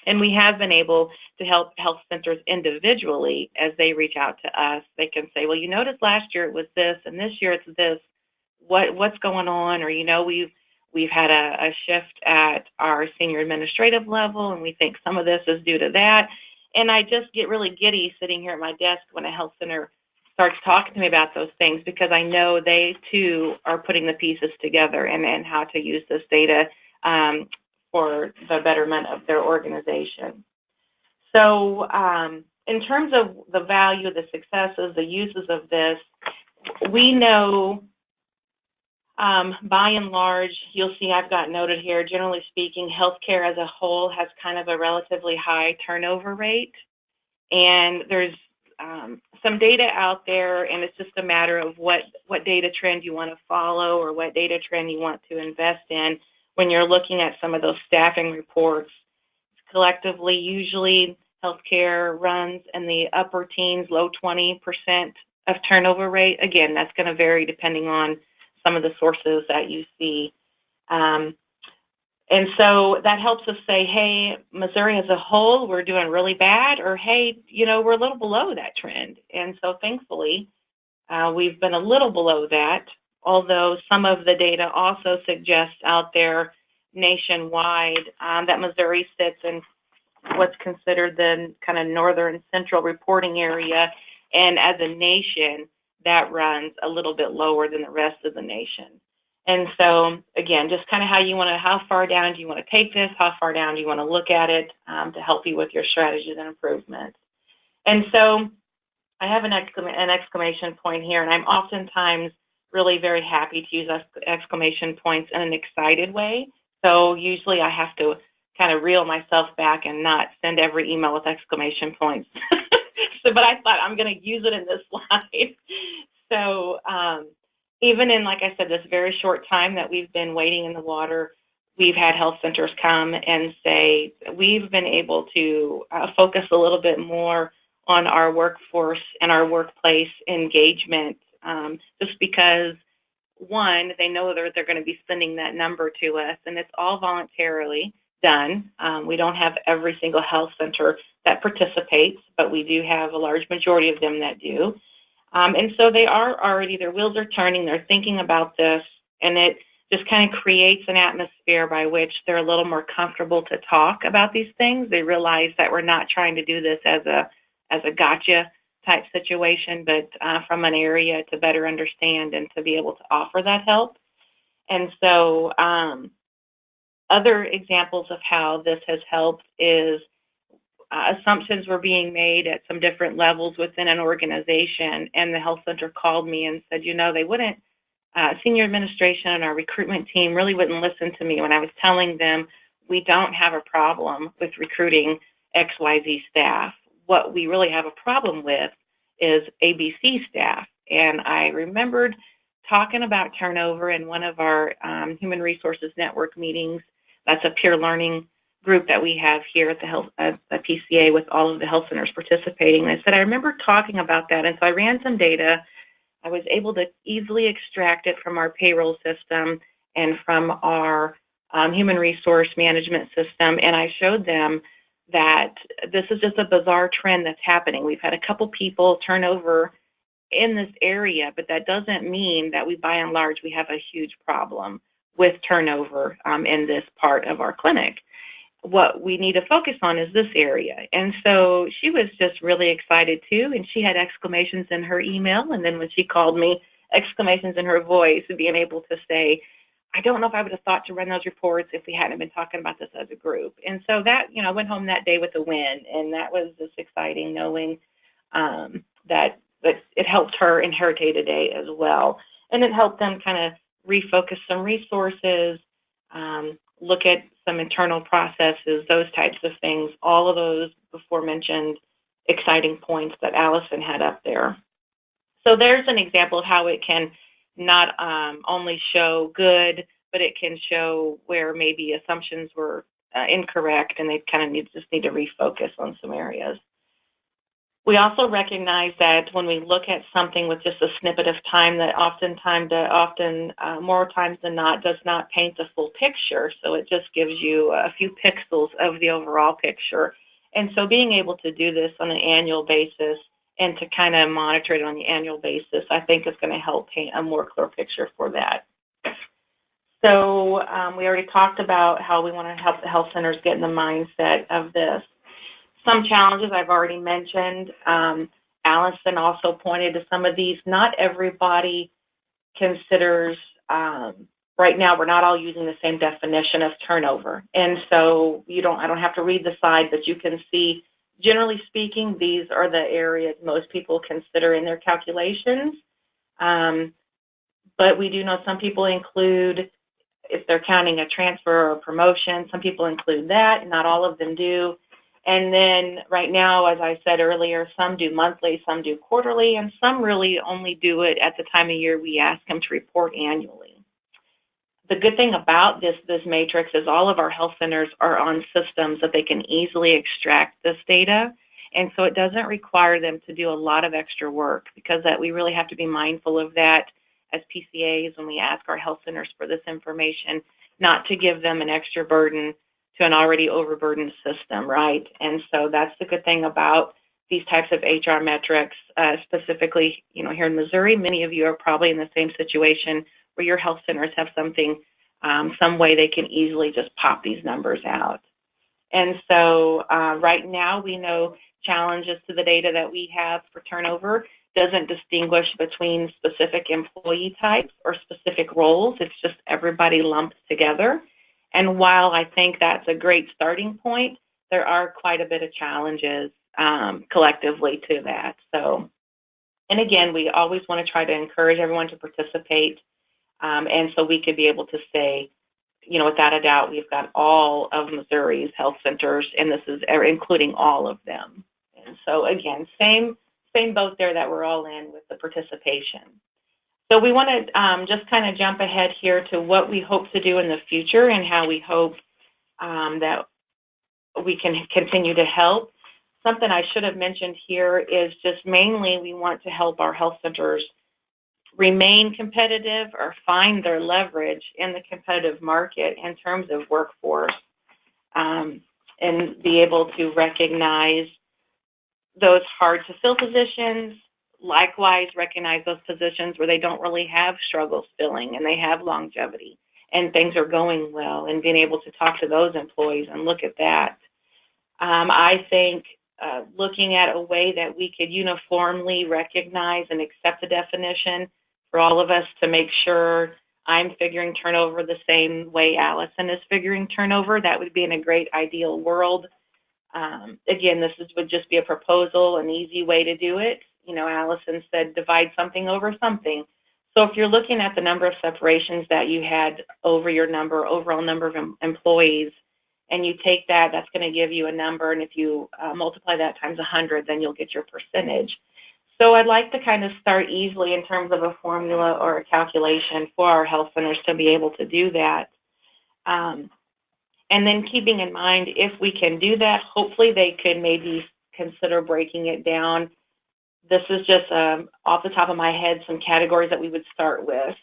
And we have been able to help health centers individually as they reach out to us. They can say, well, you noticed last year it was this, and this year it's this. What's going on? Or, you know, we've had a shift at our senior administrative level, and we think some of this is due to that. And I just get really giddy sitting here at my desk when a health center starts talking to me about those things, because I know they too are putting the pieces together and how to use this data for the betterment of their organization. So in terms of the value, the successes, the uses of this, we know by and large, you'll see I've got noted here, generally speaking, healthcare as a whole has kind of a relatively high turnover rate. And there's some data out there, and it's just a matter of what data trend you want to follow or what data trend you want to invest in when you're looking at some of those staffing reports. Collectively, usually healthcare runs in the upper teens, low 20% of turnover rate. Again, that's going to vary depending on some of the sources that you see. And so that helps us say, hey, Missouri as a whole, we're doing really bad, or hey, you know, we're a little below that trend. And so thankfully, we've been a little below that, although some of the data also suggests out there nationwide that Missouri sits in what's considered the kind of northern central reporting area. And as a nation, that runs a little bit lower than the rest of the nation. And so, again, just kind of how far down do you want to take this? How far down do you want to look at it to help you with your strategies and improvements? And so I have an exclamation point here, and I'm oftentimes really very happy to use exclamation points in an excited way. So usually I have to kind of reel myself back and not send every email with exclamation points. But I thought I'm going to use it in this slide. So even in, like I said, this very short time that we've been waiting in the water, we've had health centers come and say we've been able to focus a little bit more on our workforce and our workplace engagement, just because, one, they know that they're going to be sending that number to us, and it's all voluntarily done. We don't have every single health center that participates, but we do have a large majority of them that do. And so they are already, their wheels are turning, they're thinking about this, and it just kind of creates an atmosphere by which they're a little more comfortable to talk about these things. They realize that we're not trying to do this as a gotcha type situation, but from an area to better understand and to be able to offer that help. And so other examples of how this has helped is assumptions were being made at some different levels within an organization, and the health center called me and said, they wouldn't, senior administration and our recruitment team really wouldn't listen to me when I was telling them we don't have a problem with recruiting XYZ staff. What we really have a problem with is ABC staff. And I remembered talking about turnover in one of our Human Resources Network meetings. That's a peer learning group that we have here at the PCA with all of the health centers participating. And I said, I remember talking about that. And so I ran some data. I was able to easily extract it from our payroll system and from our human resource management system. And I showed them that this is just a bizarre trend that's happening. We've had a couple people turn over in this area, but that doesn't mean that we, by and large, we have a huge problem with turnover in this part of our clinic. What we need to focus on is this area. And so she was just really excited too, and she had exclamations in her email, and then when she called me, exclamations in her voice, being able to say, I don't know if I would have thought to run those reports if we hadn't been talking about this as a group. And so that, I went home that day with a win, and that was just exciting knowing that it helped her in her day-to-day as well. And it helped them kind of refocus some resources, look at some internal processes, those types of things, all of those before mentioned exciting points that Allison had up there. So there's an example of how it can not only show good, but it can show where maybe assumptions were incorrect and they kind of just need to refocus on some areas. We also recognize that when we look at something with just a snippet of time, that more times than not does not paint the full picture. So it just gives you a few pixels of the overall picture. And so being able to do this on an annual basis and to kind of monitor it on the annual basis, I think is going to help paint a more clear picture for that. So we already talked about how we want to help the health centers get in the mindset of this. Some challenges I've already mentioned. Allison also pointed to some of these. Not everybody considers, right now we're not all using the same definition of turnover. And so I don't have to read the slide, but you can see, generally speaking, these are the areas most people consider in their calculations. But we do know some people include, if they're counting a transfer or a promotion, some people include that, not all of them do. And then right now, as I said earlier, some do monthly, some do quarterly, and some really only do it at the time of year we ask them to report annually. The good thing about this matrix is all of our health centers are on systems that they can easily extract this data. And so it doesn't require them to do a lot of extra work, because that we really have to be mindful of that as PCAs when we ask our health centers for this information, not to give them an extra burden to an already overburdened system, right? And so that's the good thing about these types of HR metrics, specifically, here in Missouri. Many of you are probably in the same situation where your health centers have something, some way they can easily just pop these numbers out. And so right now we know challenges to the data that we have for turnover doesn't distinguish between specific employee types or specific roles. It's just everybody lumped together. And while I think that's a great starting point, there are quite a bit of challenges collectively to that. So, and again, we always want to try to encourage everyone to participate. And so we could be able to say, without a doubt, we've got all of Missouri's health centers, and this is including all of them. And so again, same boat there that we're all in with the participation. So we want to just kind of jump ahead here to what we hope to do in the future and how we hope that we can continue to help. Something I should have mentioned here is just mainly we want to help our health centers remain competitive or find their leverage in the competitive market in terms of workforce, and be able to recognize those hard to fill positions. Likewise, recognize those positions where they don't really have struggles filling and they have longevity and things are going well, and being able to talk to those employees and look at that. I think looking at a way that we could uniformly recognize and accept the definition for all of us to make sure I'm figuring turnover the same way Allison is figuring turnover, that would be in a great ideal world. Again, would just be a proposal, an easy way to do it. You know, Allison said divide something over something. So if you're looking at the number of separations that you had over your overall number of employees, and you take that, that's going to give you a number, and if you multiply that times 100, then you'll get your percentage. So I'd like to kind of start easily in terms of a formula or a calculation for our health centers to be able to do that. And then keeping in mind, if we can do that, hopefully they could maybe consider breaking it down. This is just off the top of my head, some categories that we would start with.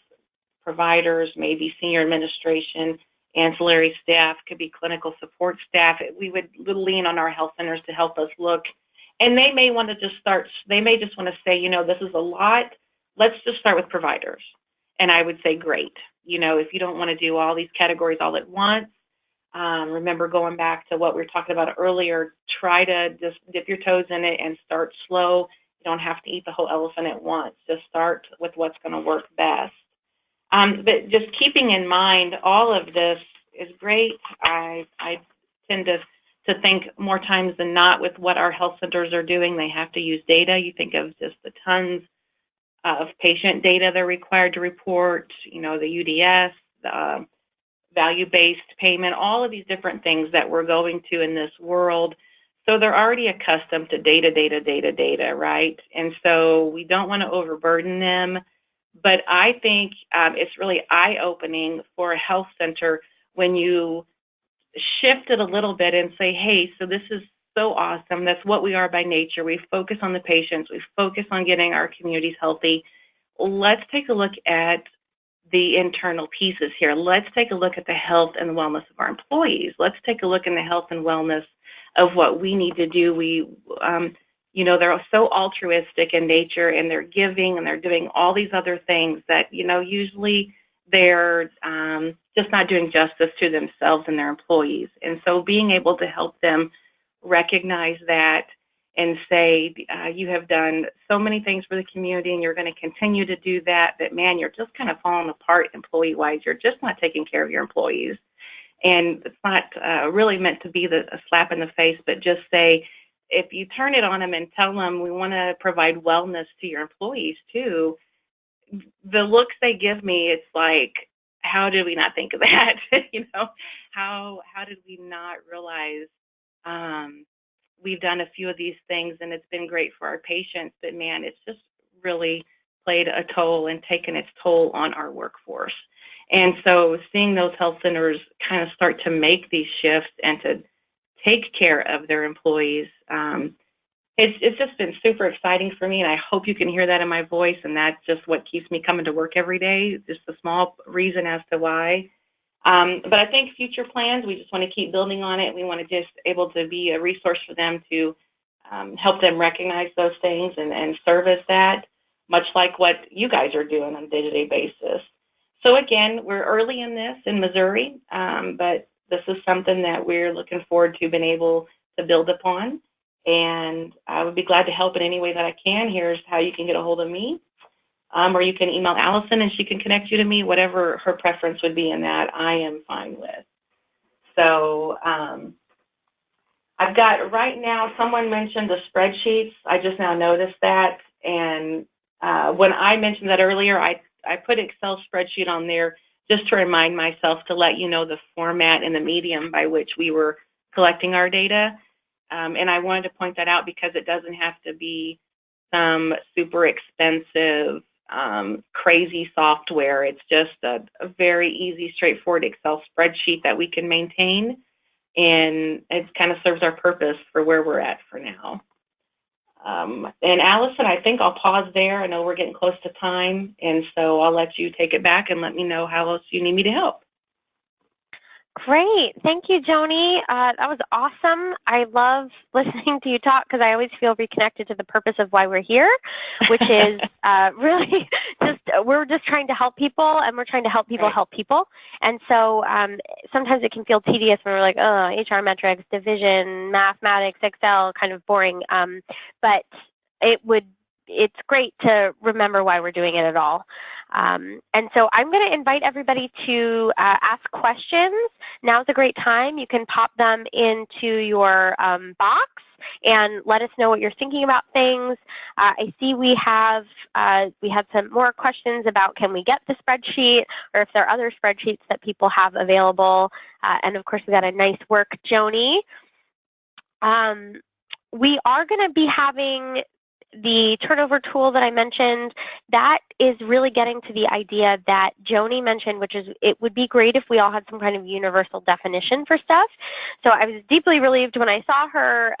Providers, maybe senior administration, ancillary staff, could be clinical support staff. We would lean on our health centers to help us look. And they may want to just they may just want to say, you know, this is a lot. Let's just start with providers. And I would say, great. You know, if you don't want to do all these categories all at once, remember going back to what we were talking about earlier, try to just dip your toes in it and start slow. You don't have to eat the whole elephant at once. Just start with what's going to work best. But just keeping in mind, all of this is great. I tend to think more times than not with what our health centers are doing, they have to use data. You think of just the tons of patient data they're required to report, you know, the UDS, the value-based payment, all of these different things that we're going to in this world. So they're already accustomed to data, right? And so we don't want to overburden them. But I think it's really eye-opening for a health center when you shift it a little bit and say, hey, so this is so awesome. That's what we are by nature. We focus on the patients. We focus on getting our communities healthy. Let's take a look at the internal pieces here. Let's take a look at the health and the wellness of our employees. Let's take a look in the health and wellness of what we need to do. You know, they're so altruistic in nature, and they're giving, and they're doing all these other things that, you know, usually they're just not doing justice to themselves and their employees. And so being able to help them recognize that and say, you have done so many things for the community and you're going to continue to do that, but man, you're just kind of falling apart employee-wise. You're just not taking care of your employees. And it's not really meant to be a slap in the face, but just say, if you turn it on them and tell them we want to provide wellness to your employees too, the looks they give me, it's like, how did we not think of that? You know, how did we not realize we've done a few of these things and it's been great for our patients, but man, it's just really played a toll and taken its toll on our workforce. And so seeing those health centers kind of start to make these shifts and to take care of their employees, it's just been super exciting for me, and I hope you can hear that in my voice, and that's just what keeps me coming to work every day, just a small reason as to why. But I think future plans, we just want to keep building on it. We want to just able to be a resource for them to help them recognize those things and service that, much like what you guys are doing on a day-to-day basis. So again, we're early in this in Missouri, but this is something that we're looking forward to being able to build upon. And I would be glad to help in any way that I can. Here's how you can get a hold of me. Or you can email Allison and she can connect you to me, whatever her preference would be in that, I am fine with. So I've got right now, someone mentioned the spreadsheets. I just now noticed that. And when I mentioned that earlier, I put Excel spreadsheet on there just to remind myself to let you know the format and the medium by which we were collecting our data. And I wanted to point that out because it doesn't have to be some super expensive, crazy software. It's just a very easy, straightforward Excel spreadsheet that we can maintain. And it kind of serves our purpose for where we're at for now. And Allison, I think I'll pause there. I know we're getting close to time, and so I'll let you take it back and let me know how else you need me to help. Great. Thank you, Joni. That was awesome. I love listening to you talk because I always feel reconnected to the purpose of why we're here, which is really just, we're just trying to help people, and we're trying to help people help people. And so sometimes it can feel tedious when we're like, oh, HR metrics, division, mathematics, Excel, kind of boring. But it's great to remember why we're doing it at all. And so I'm going to invite everybody to ask questions. Now's a great time. You can pop them into your box and let us know what you're thinking about things. I see we have some more questions about can we get the spreadsheet, or if there are other spreadsheets that people have available. And of course, we got a nice work, Joni. We are going to be having the turnover tool that I mentioned. That is really getting to the idea that Joni mentioned, which is it would be great if we all had some kind of universal definition for stuff. So I was deeply relieved when I saw her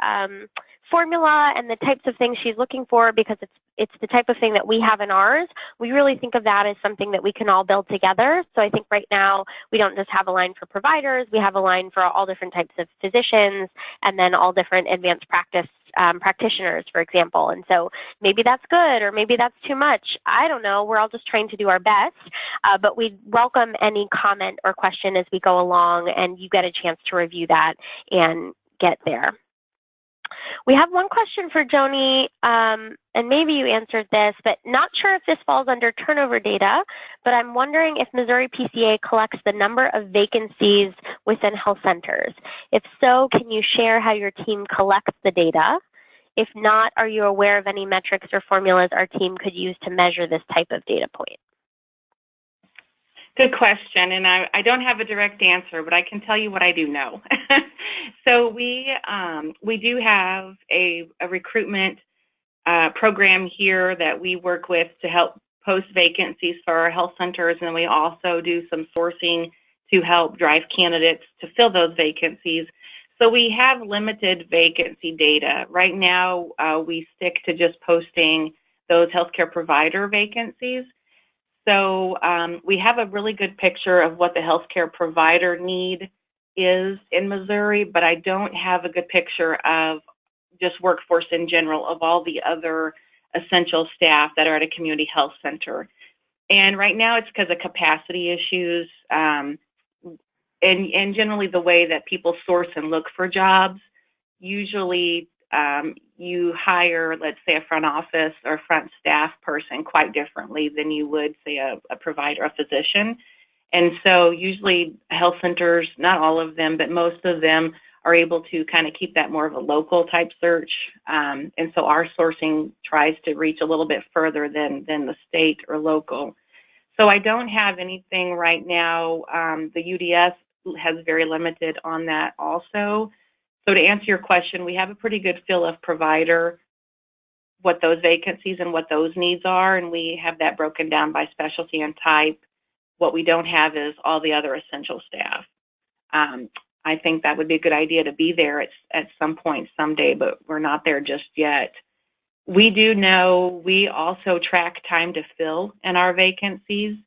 formula and the types of things she's looking for, because it's the type of thing that we have in ours. We really think of that as something that we can all build together. So I think right now we don't just have a line for providers, we have a line for all different types of physicians, and then all different advanced practice practitioners, for example. And so maybe that's good, or maybe that's too much. I don't know. We're all just trying to do our best, but we welcome any comment or question as we go along, and you get a chance to review that and get there. We have one question for Joni, and maybe you answered this, but not sure if this falls under turnover data, but I'm wondering if Missouri PCA collects the number of vacancies within health centers. If so, can you share how your team collects the data? If not, are you aware of any metrics or formulas our team could use to measure this type of data point? Good question, and I don't have a direct answer, but I can tell you what I do know. So we do have a recruitment program here that we work with to help post vacancies for our health centers, and we also do some sourcing to help drive candidates to fill those vacancies. So we have limited vacancy data. Right now, we stick to just posting those healthcare provider vacancies. So we have a really good picture of what the healthcare provider need is in Missouri, but I don't have a good picture of just workforce in general, of all the other essential staff that are at a community health center. And right now it's because of capacity issues and generally the way that people source and look for jobs. Usually you hire, let's say, a front office or front staff person quite differently than you would, say, a provider, a physician. And so usually health centers, not all of them, but most of them are able to kind of keep that more of a local type search. And so our sourcing tries to reach a little bit further than the state or local. So I don't have anything right now. The UDS has very limited on that also. So to answer your question, we have a pretty good feel of provider, what those vacancies and what those needs are, and we have that broken down by specialty and type. What we don't have is all the other essential staff. I think that would be a good idea to be there at some point someday, but we're not there just yet. We do know we also track time to fill in our vacancies,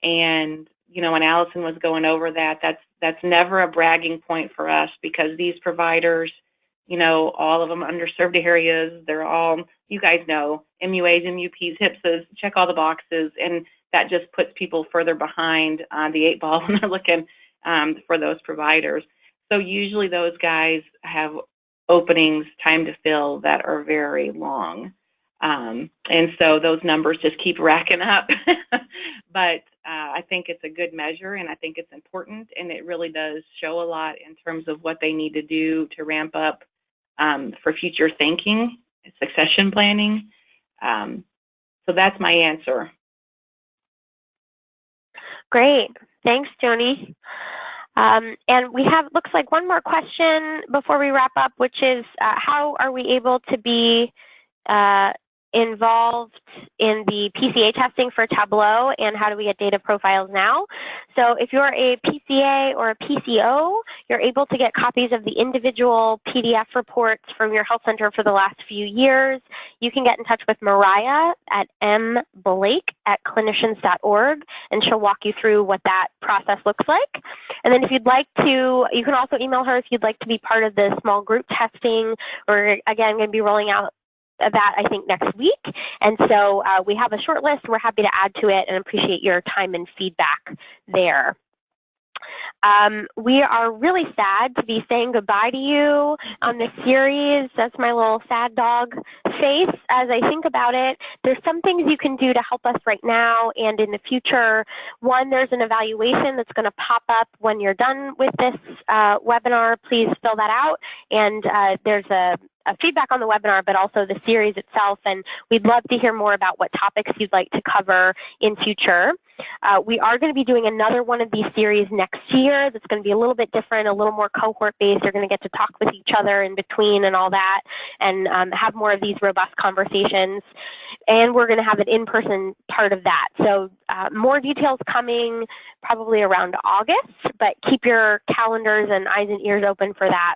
and you know, when Allison was going over that, that's never a bragging point for us, because these providers, you know, all of them underserved areas, they're all, you guys know, MUAs, MUPs, HIPSAs, check all the boxes, and that just puts people further behind the 8 ball when they're looking for those providers. So usually those guys have openings, time to fill, that are very long. And so those numbers just keep racking up. But I think it's a good measure, and I think it's important, and it really does show a lot in terms of what they need to do to ramp up for future thinking, succession planning. So that's my answer. Great. Thanks, Joni. And we have, looks like, one more question before we wrap up, which is how are we able to be involved in the PCA testing for Tableau, and how do we get data profiles now? So if you're a PCA or a PCO, you're able to get copies of the individual PDF reports from your health center for the last few years. You can get in touch with Mariah at mblake@clinicians.org, and she'll walk you through what that process looks like. And then if you'd like to, you can also email her if you'd like to be part of the small group testing. We're, again, going to be rolling out that, I think, next week. And so we have a short list. We're happy to add to it and appreciate your time and feedback there. We are really sad to be saying goodbye to you on this series. That's my little sad dog face as I think about it. There's some things you can do to help us right now and in the future. One, there's an evaluation that's going to pop up when you're done with this webinar. Please fill that out. And there's a feedback on the webinar, but also the series itself, and we'd love to hear more about what topics you'd like to cover in future. We are going to be doing another one of these series next year that's going to be a little bit different, a little more cohort-based. You're going to get to talk with each other in between and all that, and have more of these robust conversations. And we're going to have an in-person part of that. So more details coming probably around August, but keep your calendars and eyes and ears open for that.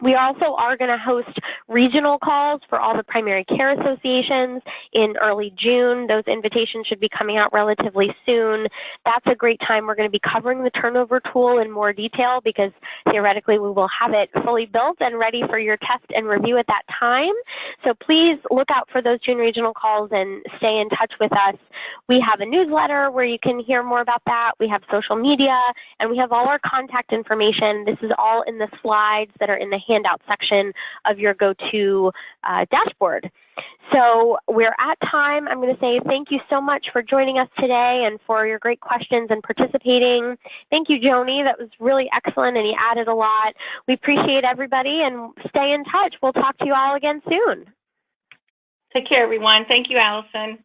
We also are going to host regional calls for all the primary care associations in early June. Those invitations should be coming out relatively soon. That's a great time. We're going to be covering the turnover tool in more detail because theoretically we will have it fully built and ready for your test and review at that time. So please look out for those June regional calls and stay in touch with us. We have a newsletter where you can hear more about that. We have social media, and we have all our contact information. This is all in the slides that are in the handout section of your GoTo dashboard. So we're at time. I'm going to say thank you so much for joining us today and for your great questions and participating. Thank you, Joni. That was really excellent, and you added a lot. We appreciate everybody, and stay in touch. We'll talk to you all again soon. Take care, everyone. Thank you, Allison.